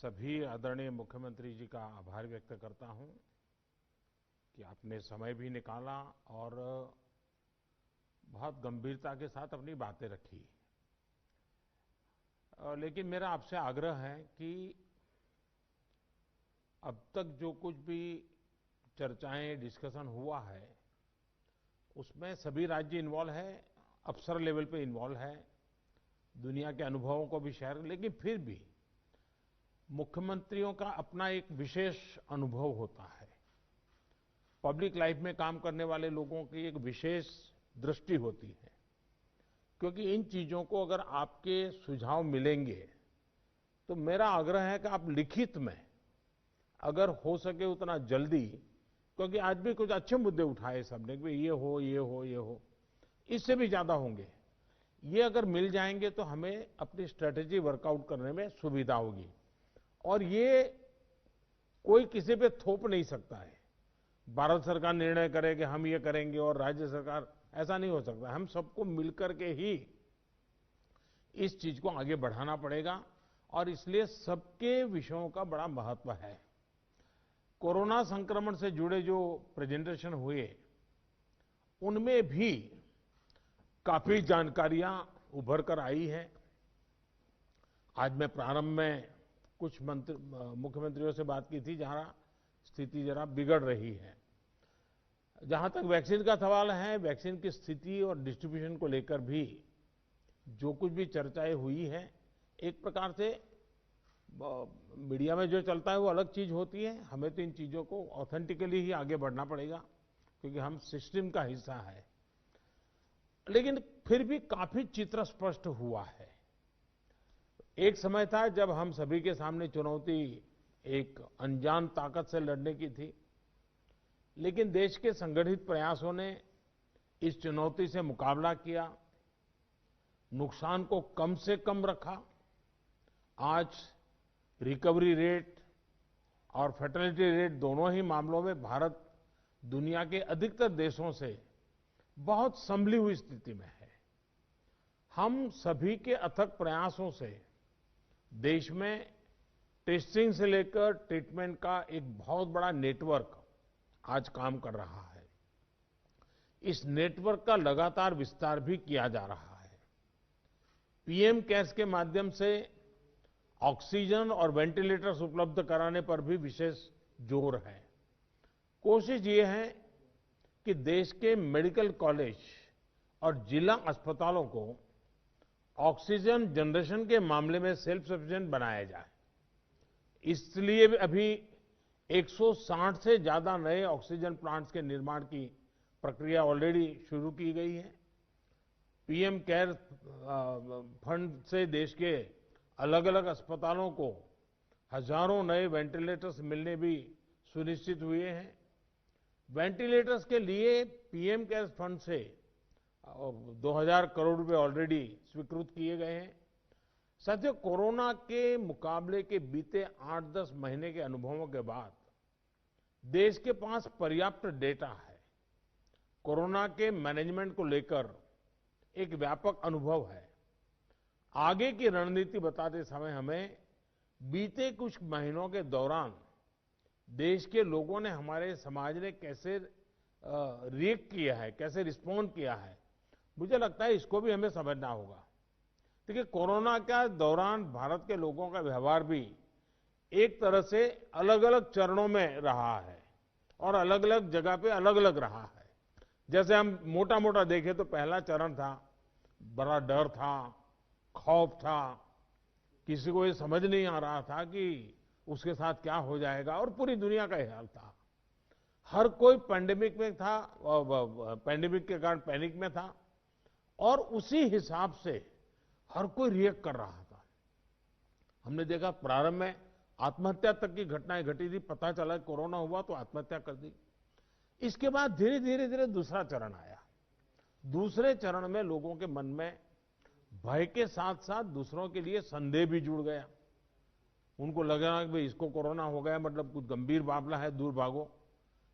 सभी आदरणीय मुख्यमंत्री जी का आभार व्यक्त करता हूं कि आपने समय भी निकाला और बहुत गंभीरता के साथ अपनी बातें रखी। लेकिन मेरा आपसे आग्रह है कि अब तक जो कुछ भी चर्चाएं, डिस्कशन हुआ है, उसमें सभी राज्य इन्वॉल्व है, अफसर लेवल पे इन्वॉल्व है, दुनिया के अनुभवों को भी शेयर, लेकिन फिर भी मुख्यमंत्रियों का अपना एक विशेष अनुभव होता है। पब्लिक लाइफ में काम करने वाले लोगों की एक विशेष दृष्टि होती है, क्योंकि इन चीजों को अगर आपके सुझाव मिलेंगे तो मेरा आग्रह है कि आप लिखित में अगर हो सके उतना जल्दी, क्योंकि आज भी कुछ अच्छे मुद्दे उठाए सबने कि ये हो, ये हो, ये हो, इससे भी ज्यादा होंगे। ये अगर मिल जाएंगे तो हमें अपनी स्ट्रेटेजी वर्कआउट करने में सुविधा होगी। और ये कोई किसी पे थोप नहीं सकता है। भारत सरकार निर्णय करे कि हम ये करेंगे और राज्य सरकार, ऐसा नहीं हो सकता। हम सबको मिलकर के ही इस चीज को आगे बढ़ाना पड़ेगा और इसलिए सबके विषयों का बड़ा महत्व है। कोरोना संक्रमण से जुड़े जो प्रेजेंटेशन हुए उनमें भी काफी जानकारियां उभर कर आई हैं। आज मैं प्रारंभ में कुछ मुख्यमंत्रियों से बात की थी जहां स्थिति जरा बिगड़ रही है। जहां तक वैक्सीन का सवाल है, वैक्सीन की स्थिति और डिस्ट्रीब्यूशन को लेकर भी जो कुछ भी चर्चाएं हुई हैं, एक प्रकार से मीडिया में जो चलता है वो अलग चीज होती है। हमें तो इन चीजों को ऑथेंटिकली ही आगे बढ़ना पड़ेगा, क्योंकि हम सिस्टम का हिस्सा है। लेकिन फिर भी काफी चित्र स्पष्ट हुआ है। एक समय था जब हम सभी के सामने चुनौती एक अनजान ताकत से लड़ने की थी, लेकिन देश के संगठित प्रयासों ने इस चुनौती से मुकाबला किया, नुकसान को कम से कम रखा। आज रिकवरी रेट और फर्टिलिटी रेट दोनों ही मामलों में भारत दुनिया के अधिकतर देशों से बहुत संभली हुई स्थिति में है। हम सभी के अथक प्रयासों से देश में टेस्टिंग से लेकर ट्रीटमेंट का एक बहुत बड़ा नेटवर्क आज काम कर रहा है। इस नेटवर्क का लगातार विस्तार भी किया जा रहा है। पीएम केयर्स के माध्यम से ऑक्सीजन और वेंटिलेटर्स उपलब्ध कराने पर भी विशेष जोर है। कोशिश ये है कि देश के मेडिकल कॉलेज और जिला अस्पतालों को ऑक्सीजन जनरेशन के मामले में सेल्फ सफिशिएंट बनाया जाए। इसलिए अभी 160 से ज्यादा नए ऑक्सीजन प्लांट्स के निर्माण की प्रक्रिया ऑलरेडी शुरू की गई है। पीएम केयर फंड से देश के अलग अलग अस्पतालों को हजारों नए वेंटिलेटर्स मिलने भी सुनिश्चित हुए हैं। वेंटिलेटर्स के लिए पीएम केयर फंड से 2000 करोड़ रुपए ऑलरेडी स्वीकृत किए गए हैं। साथियों, कोरोना के मुकाबले के बीते 8-10 महीने के अनुभवों के बाद देश के पास पर्याप्त डेटा है। कोरोना के मैनेजमेंट को लेकर एक व्यापक अनुभव है। आगे की रणनीति बताते समय हमें बीते कुछ महीनों के दौरान देश के लोगों ने, हमारे समाज ने कैसे रिएक्ट किया है, कैसे रिस्पॉन्ड किया है, मुझे लगता है इसको भी हमें समझना होगा। देखिए, कोरोना के दौरान भारत के लोगों का व्यवहार भी एक तरह से अलग अलग चरणों में रहा है और अलग अलग जगह पे अलग अलग रहा है। जैसे हम मोटा मोटा देखें तो पहला चरण था, बड़ा डर था, खौफ था, किसी को ये समझ नहीं आ रहा था कि उसके साथ क्या हो जाएगा, और पूरी दुनिया का हाल था। हर कोई पैंडेमिक में था, पैंडेमिक के कारण पैनिक में था और उसी हिसाब से हर कोई रिएक्ट कर रहा था। हमने देखा प्रारंभ में आत्महत्या तक की घटनाएं घटी थी। पता चला कोरोना हुआ तो आत्महत्या कर दी। इसके बाद धीरे धीरे धीरे दूसरा चरण आया। दूसरे चरण में लोगों के मन में भय के साथ साथ दूसरों के लिए संदेह भी जुड़ गया। उनको लगा कि भाई इसको कोरोना हो गया, मतलब कुछ गंभीर मामला है, दूर भागो।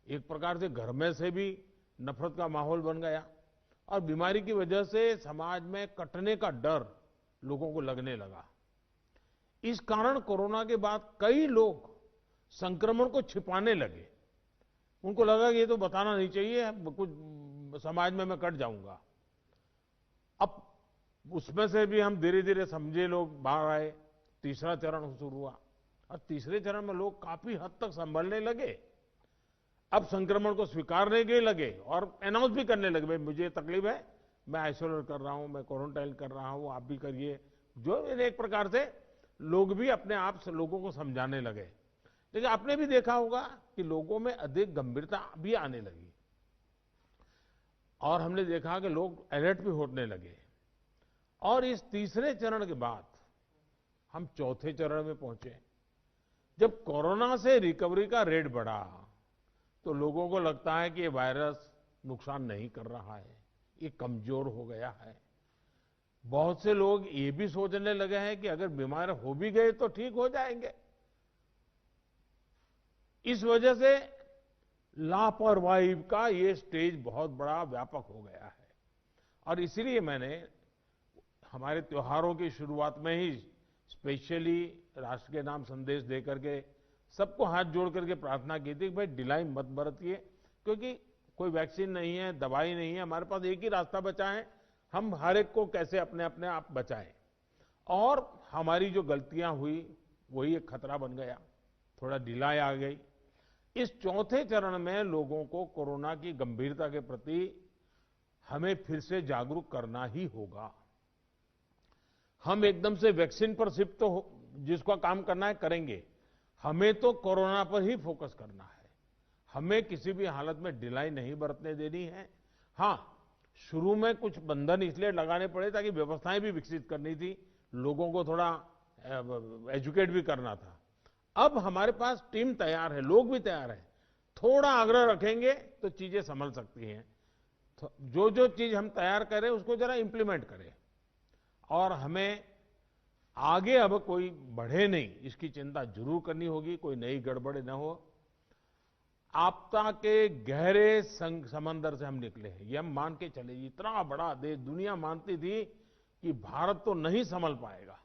एक प्रकार से घर में से भी नफरत का माहौल बन गया और बीमारी की वजह से समाज में कटने का डर लोगों को लगने लगा। इस कारण कोरोना के बाद कई लोग संक्रमण को छिपाने लगे। उनको लगा कि ये तो बताना नहीं चाहिए, कुछ समाज में मैं कट जाऊंगा। अब उसमें से भी हम धीरे धीरे समझे, लोग बाहर आए, तीसरा चरण शुरू हुआ और तीसरे चरण में लोग काफी हद तक संभलने लगे। अब संक्रमण को स्वीकारने के लगे और अनाउंस भी करने लगे, भाई मुझे तकलीफ है, मैं आइसोलेट कर रहा हूं, मैं क्वारंटाइन कर रहा हूं, आप भी करिए। जो एक प्रकार से लोग भी अपने आप से लोगों को समझाने लगे। लेकिन आपने भी देखा होगा कि लोगों में अधिक गंभीरता भी आने लगी और हमने देखा कि लोग अलर्ट भी होने लगे। और इस तीसरे चरण के बाद हम चौथे चरण में पहुंचे। जब कोरोना से रिकवरी का रेट बढ़ा तो लोगों को लगता है कि ये वायरस नुकसान नहीं कर रहा है, ये कमजोर हो गया है। बहुत से लोग ये भी सोचने लगे हैं कि अगर बीमार हो भी गए तो ठीक हो जाएंगे। इस वजह से लापरवाही का ये स्टेज बहुत बड़ा व्यापक हो गया है। और इसीलिए मैंने हमारे त्योहारों की शुरुआत में ही स्पेशली राष्ट्र के नाम संदेश दे करके सबको हाथ जोड़ करके प्रार्थना की थी कि भाई ढिलाई मत बरतिए, क्योंकि कोई वैक्सीन नहीं है, दवाई नहीं है, हमारे पास एक ही रास्ता बचा है, हम हर एक को कैसे अपने अपने आप बचाएं। और हमारी जो गलतियां हुई वही एक खतरा बन गया, थोड़ा ढिलाई आ गई। इस चौथे चरण में लोगों को कोरोना की गंभीरता के प्रति हमें फिर से जागरूक करना ही होगा। हम एकदम से वैक्सीन पर शिफ्ट तो जिसका काम करना है करेंगे, हमें तो कोरोना पर ही फोकस करना है। हमें किसी भी हालत में ढिलाई नहीं बरतने देनी है। हाँ, शुरू में कुछ बंधन इसलिए लगाने पड़े ताकि व्यवस्थाएं भी विकसित करनी थी, लोगों को थोड़ा एजुकेट भी करना था। अब हमारे पास टीम तैयार है, लोग भी तैयार हैं। थोड़ा आग्रह रखेंगे तो चीजें संभल सकती हैं। तो जो जो चीज हम तैयार करें उसको जरा इंप्लीमेंट करें और हमें आगे अब कोई बढ़े नहीं, इसकी चिंता जरूर करनी होगी, कोई नई गड़बड़ न हो। आपदा के गहरे समंदर से हम निकले हैं, ये हम मान के चले। इतना बड़ा देश, दुनिया मानती थी कि भारत तो नहीं संभल पाएगा।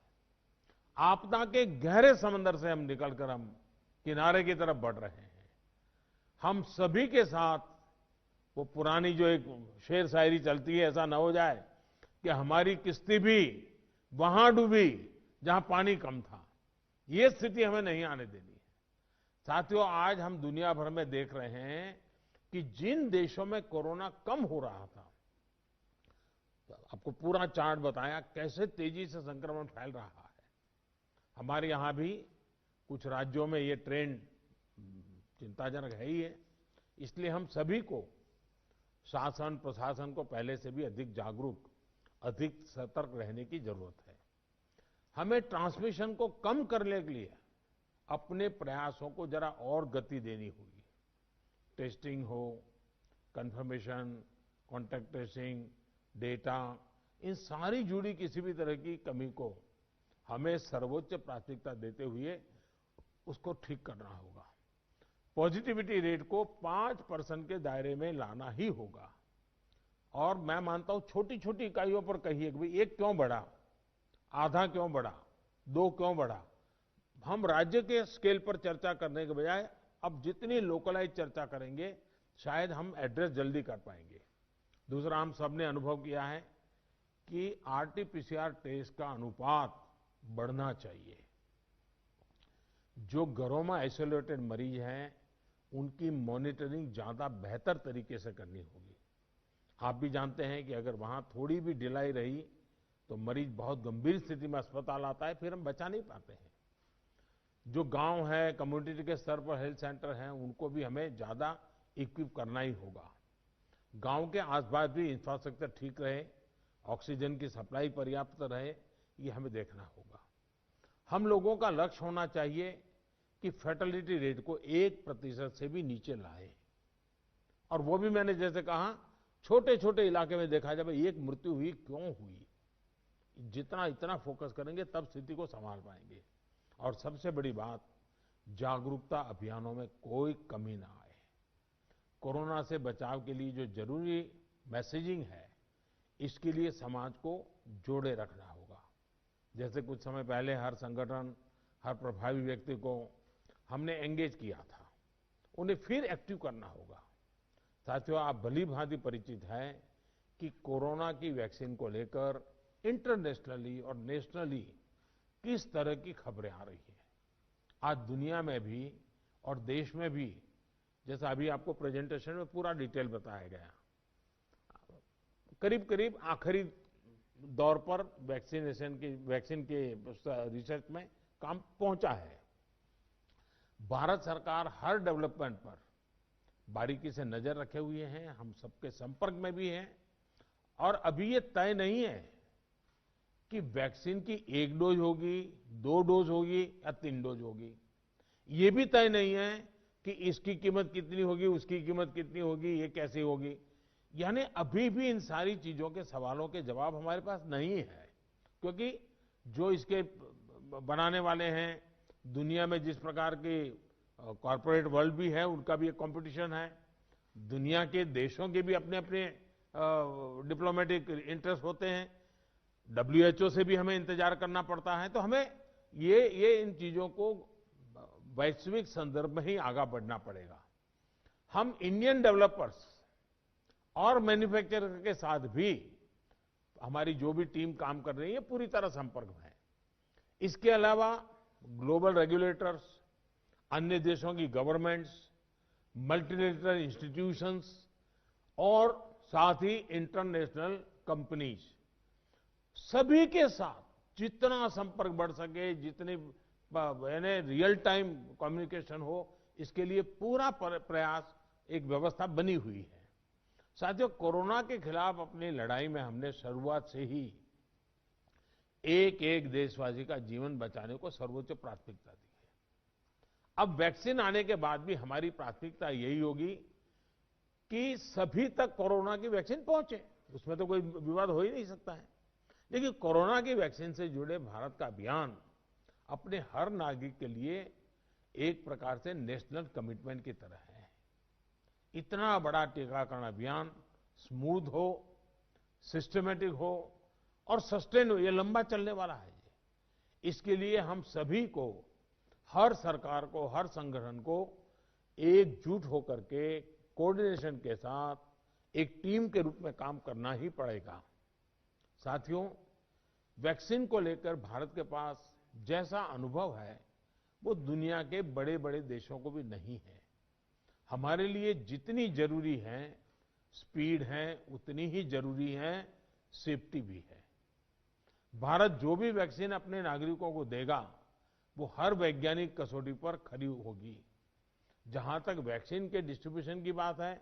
आपदा के गहरे समंदर से हम निकलकर हम किनारे की तरफ बढ़ रहे हैं। हम सभी के साथ वो पुरानी जो एक शेर शायरी चलती है, ऐसा ना हो जाए कि हमारी किश्ती भी वहां डूबी जहां पानी कम था। ये स्थिति हमें नहीं आने देनी है। साथियों, आज हम दुनिया भर में देख रहे हैं कि जिन देशों में कोरोना कम हो रहा था, आपको पूरा चार्ट बताया कैसे तेजी से संक्रमण फैल रहा है। हमारे यहां भी कुछ राज्यों में ये ट्रेंड चिंताजनक है ही है। इसलिए हम सभी को, शासन प्रशासन को पहले से भी अधिक जागरूक, अधिक सतर्क रहने की जरूरत है। हमें ट्रांसमिशन को कम करने के लिए अपने प्रयासों को जरा और गति देनी होगी। टेस्टिंग हो, कंफर्मेशन, कॉन्टैक्ट ट्रेसिंग, डेटा, इन सारी जुड़ी किसी भी तरह की कमी को हमें सर्वोच्च प्राथमिकता देते हुए उसको ठीक करना होगा। पॉजिटिविटी रेट को 5% के दायरे में लाना ही होगा। और मैं मानता हूं छोटी छोटी इकाइयों पर कहिए कि भाई एक क्यों बढ़ा, आधा क्यों बढ़ा, 2 क्यों बढ़ा। हम राज्य के स्केल पर चर्चा करने के बजाय अब जितनी लोकलाइज चर्चा करेंगे शायद हम एड्रेस जल्दी कर पाएंगे। दूसरा, हम सबने अनुभव किया है कि आरटीपीसीआर टेस्ट का अनुपात बढ़ना चाहिए। जो घरों में आइसोलेटेड मरीज हैं उनकी मॉनिटरिंग ज्यादा बेहतर तरीके से करनी होगी। आप भी जानते हैं कि अगर वहां थोड़ी भी ढिलाई रही तो मरीज बहुत गंभीर स्थिति में अस्पताल आता है, फिर हम बचा नहीं पाते हैं। जो गांव है, कम्युनिटी के स्तर पर हेल्थ सेंटर हैं, उनको भी हमें ज्यादा इक्विप करना ही होगा। गांव के आसपास भी इंफ्रास्ट्रक्चर ठीक रहे, ऑक्सीजन की सप्लाई पर्याप्त रहे, ये हमें देखना होगा। हम लोगों का लक्ष्य होना चाहिए कि फर्टिलिटी रेट को 1% से भी नीचे लाए। और वो भी मैंने जैसे कहा, छोटे छोटे इलाके में देखा जाए एक मृत्यु हुई क्यों हुई, जितना इतना फोकस करेंगे तब स्थिति को संभाल पाएंगे। और सबसे बड़ी बात, जागरूकता अभियानों में कोई कमी ना आए। कोरोना से बचाव के लिए जो जरूरी मैसेजिंग है, इसके लिए समाज को जोड़े रखना होगा। जैसे कुछ समय पहले हर संगठन हर प्रभावी व्यक्ति को हमने एंगेज किया था, उन्हें फिर एक्टिव करना होगा। साथियों, आप भली भांति परिचित हैं कि कोरोना की वैक्सीन को लेकर इंटरनेशनली और नेशनली किस तरह की खबरें आ रही हैं। आज दुनिया में भी और देश में भी, जैसा अभी आपको प्रेजेंटेशन में पूरा डिटेल बताया गया, करीब करीब आखिरी दौर पर वैक्सीन के रिसर्च में काम पहुंचा है। भारत सरकार हर डेवलपमेंट पर बारीकी से नजर रखे हुए हैं, हम सबके संपर्क में भी हैं। और अभी ये तय नहीं है कि वैक्सीन की 1 डोज होगी, 2 डोज होगी या 3 डोज होगी। ये भी तय नहीं है कि इसकी कीमत कितनी होगी, उसकी कीमत कितनी होगी, ये कैसे होगी। यानी अभी भी इन सारी चीजों के सवालों के जवाब हमारे पास नहीं है, क्योंकि जो इसके बनाने वाले हैं, दुनिया में जिस प्रकार की कॉर्पोरेट वर्ल्ड भी है, उनका भी एक कंपटीशन है। दुनिया के देशों के भी अपने अपने डिप्लोमेटिक इंटरेस्ट होते हैं। WHO से भी हमें इंतजार करना पड़ता है। तो हमें ये इन चीजों को वैश्विक संदर्भ में ही आगे बढ़ना पड़ेगा। हम इंडियन डेवलपर्स और मैन्युफैक्चरर के साथ भी हमारी जो भी टीम काम कर रही है, पूरी तरह संपर्क में है। इसके अलावा ग्लोबल रेगुलेटर्स, अन्य देशों की गवर्नमेंट्स, मल्टीलेटरल इंस्टीट्यूशंस और साथ ही इंटरनेशनल कंपनीज, सभी के साथ जितना संपर्क बढ़ सके, जितनी रियल टाइम कम्युनिकेशन हो, इसके लिए पूरा प्रयास, एक व्यवस्था बनी हुई है। साथियों, कोरोना के खिलाफ अपनी लड़ाई में हमने शुरुआत से ही एक एक देशवासी का जीवन बचाने को सर्वोच्च प्राथमिकता दी है। अब वैक्सीन आने के बाद भी हमारी प्राथमिकता यही होगी कि सभी तक कोरोना की वैक्सीन पहुंचे, उसमें तो कोई विवाद हो ही नहीं सकता है। लेकिन कोरोना की वैक्सीन से जुड़े भारत का अभियान अपने हर नागरिक के लिए एक प्रकार से नेशनल कमिटमेंट की तरह है। इतना बड़ा टीकाकरण अभियान स्मूथ हो, सिस्टमैटिक हो और सस्टेन हो, ये लंबा चलने वाला है। इसके लिए हम सभी को, हर सरकार को, हर संगठन को एकजुट होकर के कोऑर्डिनेशन के साथ एक टीम के रूप में काम करना ही पड़ेगा। साथियों, वैक्सीन को लेकर भारत के पास जैसा अनुभव है, वो दुनिया के बड़े बड़े देशों को भी नहीं है। हमारे लिए जितनी जरूरी है स्पीड है, उतनी ही जरूरी है सेफ्टी भी है। भारत जो भी वैक्सीन अपने नागरिकों को देगा, वो हर वैज्ञानिक कसौटी पर खरी होगी। जहां तक वैक्सीन के डिस्ट्रीब्यूशन की बात है,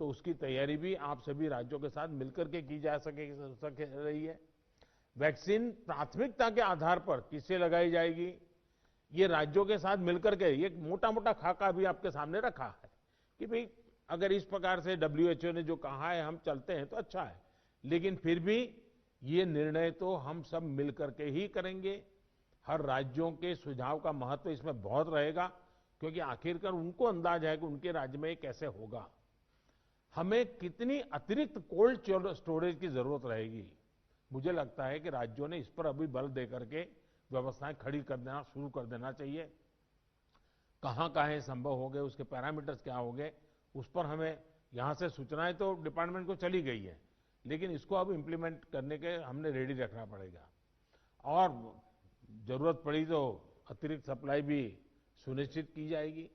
तो उसकी तैयारी भी आप सभी राज्यों के साथ मिलकर के की जा सके रही है। वैक्सीन प्राथमिकता के आधार पर किससे लगाई जाएगी, ये राज्यों के साथ मिलकर के, ये मोटा मोटा खाका भी आपके सामने रखा है कि भाई अगर इस प्रकार से WHO ने जो कहा है हम चलते हैं तो अच्छा है, लेकिन फिर भी ये निर्णय तो हम सब मिलकर के ही करेंगे। हर राज्यों के सुझाव का महत्व इसमें बहुत रहेगा, क्योंकि आखिरकार उनको अंदाज है कि उनके राज्य में ये कैसे होगा। हमें कितनी अतिरिक्त कोल्ड स्टोरेज की जरूरत रहेगी, मुझे लगता है कि राज्यों ने इस पर अभी बल देकर के व्यवस्थाएं खड़ी कर देना शुरू कर देना चाहिए। कहां संभव हो गए, उसके पैरामीटर्स क्या हो गए, उस पर हमें यहां से सूचनाएं तो डिपार्टमेंट को चली गई है, लेकिन इसको अब इम्प्लीमेंट करने के हमने रेडी रखना पड़ेगा। और जरूरत पड़ी तो अतिरिक्त सप्लाई भी सुनिश्चित की जाएगी।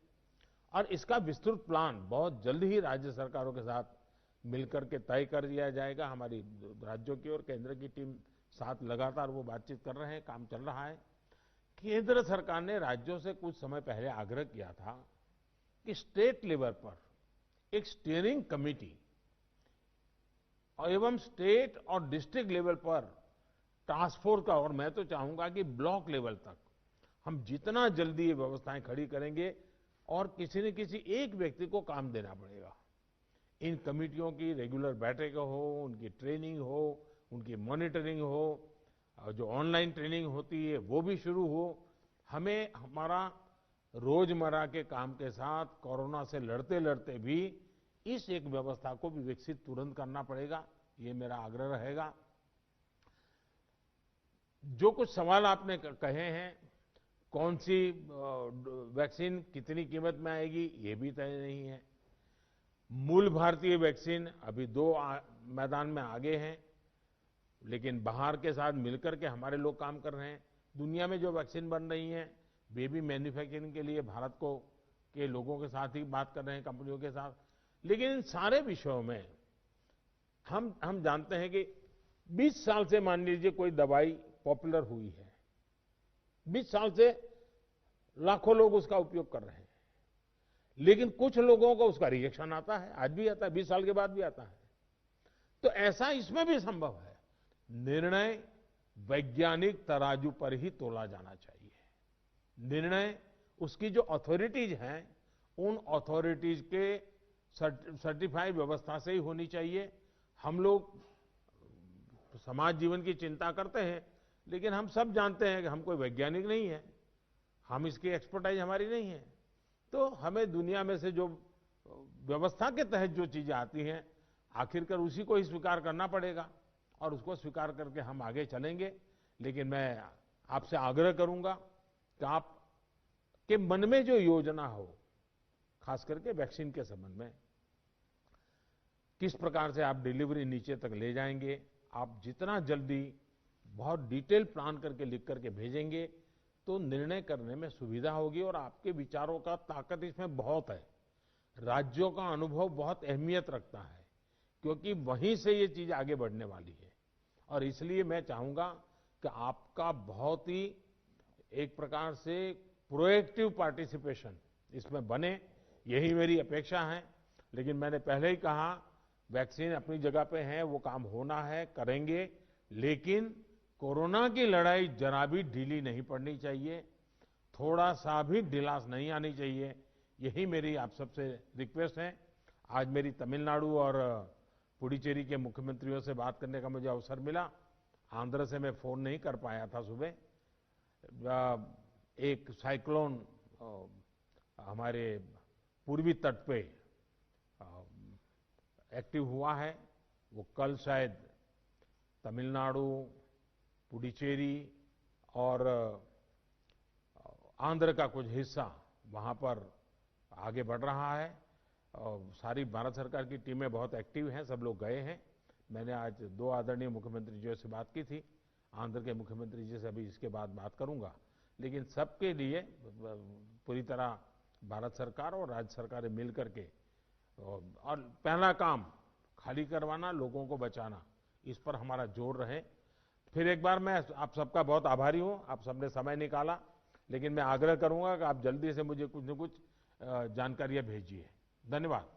और इसका विस्तृत प्लान बहुत जल्द ही राज्य सरकारों के साथ मिलकर के तय कर दिया जाएगा। हमारी राज्यों की और केंद्र की टीम साथ लगातार वो बातचीत कर रहे हैं, काम चल रहा है। केंद्र सरकार ने राज्यों से कुछ समय पहले आग्रह किया था कि स्टेट लेवल पर एक स्टीयरिंग कमेटी एवं स्टेट और डिस्ट्रिक्ट लेवल पर टास्क फोर्स का, और मैं तो चाहूंगा कि ब्लॉक लेवल तक हम जितना जल्दी ये व्यवस्थाएं खड़ी करेंगे, और किसी न किसी एक व्यक्ति को काम देना पड़ेगा। इन कमेटियों की रेगुलर बैठकें हो, उनकी ट्रेनिंग हो, उनकी मॉनिटरिंग हो, और जो ऑनलाइन ट्रेनिंग होती है वो भी शुरू हो। हमें हमारा रोजमर्रा के काम के साथ कोरोना से लड़ते लड़ते भी इस एक व्यवस्था को भी विकसित तुरंत करना पड़ेगा, ये मेरा आग्रह रहेगा। जो कुछ सवाल आपने कहे हैं, कौन सी वैक्सीन कितनी कीमत में आएगी ये भी तय नहीं है। मूल भारतीय वैक्सीन अभी दो मैदान में आगे हैं, लेकिन बाहर के साथ मिलकर के हमारे लोग काम कर रहे हैं। दुनिया में जो वैक्सीन बन रही हैं वे भी मैन्युफैक्चरिंग के लिए भारत को के लोगों के साथ ही बात कर रहे हैं, कंपनियों के साथ। लेकिन इन सारे विषयों में हम जानते हैं कि 20 साल से मान लीजिए कोई दवाई पॉपुलर हुई है, 20 साल से लाखों लोग उसका उपयोग कर रहे हैं, लेकिन कुछ लोगों को उसका रिएक्शन आता है, आज भी आता है, 20 साल के बाद भी आता है। तो ऐसा इसमें भी संभव है। निर्णय वैज्ञानिक तराजू पर ही तोला जाना चाहिए। निर्णय उसकी जो अथॉरिटीज हैं उन अथॉरिटीज के सर्टिफाइड व्यवस्था से ही होनी चाहिए। हम लोग समाज जीवन की चिंता करते हैं, लेकिन हम सब जानते हैं कि हम कोई वैज्ञानिक नहीं है, हम इसकी एक्सपर्टाइज हमारी नहीं है। तो हमें दुनिया में से जो व्यवस्था के तहत जो चीजें आती हैं आखिरकार उसी को ही स्वीकार करना पड़ेगा और उसको स्वीकार करके हम आगे चलेंगे। लेकिन मैं आपसे आग्रह करूंगा कि आप के मन में जो योजना हो, खास करके वैक्सीन के संबंध में, किस प्रकार से आप डिलीवरी नीचे तक ले जाएंगे, आप जितना जल्दी बहुत डिटेल प्लान करके लिख करके भेजेंगे तो निर्णय करने में सुविधा होगी। और आपके विचारों का ताकत इसमें बहुत है। राज्यों का अनुभव बहुत अहमियत रखता है, क्योंकि वहीं से ये चीज आगे बढ़ने वाली है। और इसलिए मैं चाहूंगा कि आपका बहुत ही एक प्रकार से प्रोएक्टिव पार्टिसिपेशन इसमें बने, यही मेरी अपेक्षा है। लेकिन मैंने पहले ही कहा, वैक्सीन अपनी जगह पे है, वो काम होना है, करेंगे, लेकिन कोरोना की लड़ाई जरा भी ढीली नहीं पड़नी चाहिए, थोड़ा सा भी ढिलास नहीं आनी चाहिए। यही मेरी आप सबसे रिक्वेस्ट है। आज मेरी तमिलनाडु और पुडुचेरी के मुख्यमंत्रियों से बात करने का मुझे अवसर मिला। आंध्र से मैं फोन नहीं कर पाया था सुबह। एक साइक्लोन हमारे पूर्वी तट पे एक्टिव हुआ है, वो कल शायद तमिलनाडु, पुडुचेरी और आंध्र का कुछ हिस्सा वहां पर आगे बढ़ रहा है। और सारी भारत सरकार की टीमें बहुत एक्टिव हैं, सब लोग गए हैं। मैंने आज 2 आदरणीय मुख्यमंत्री जी से बात की थी, आंध्र के मुख्यमंत्री जी से अभी इसके बाद बात करूंगा। लेकिन सबके लिए पूरी तरह भारत सरकार और राज्य सरकारें मिल करके, और पहला काम खाली करवाना, लोगों को बचाना, इस पर हमारा जोर रहे। फिर एक बार मैं आप सबका बहुत आभारी हूं, आप सबने समय निकाला। लेकिन मैं आग्रह करूंगा कि आप जल्दी से मुझे कुछ न कुछ जानकारियां भेजिए। धन्यवाद।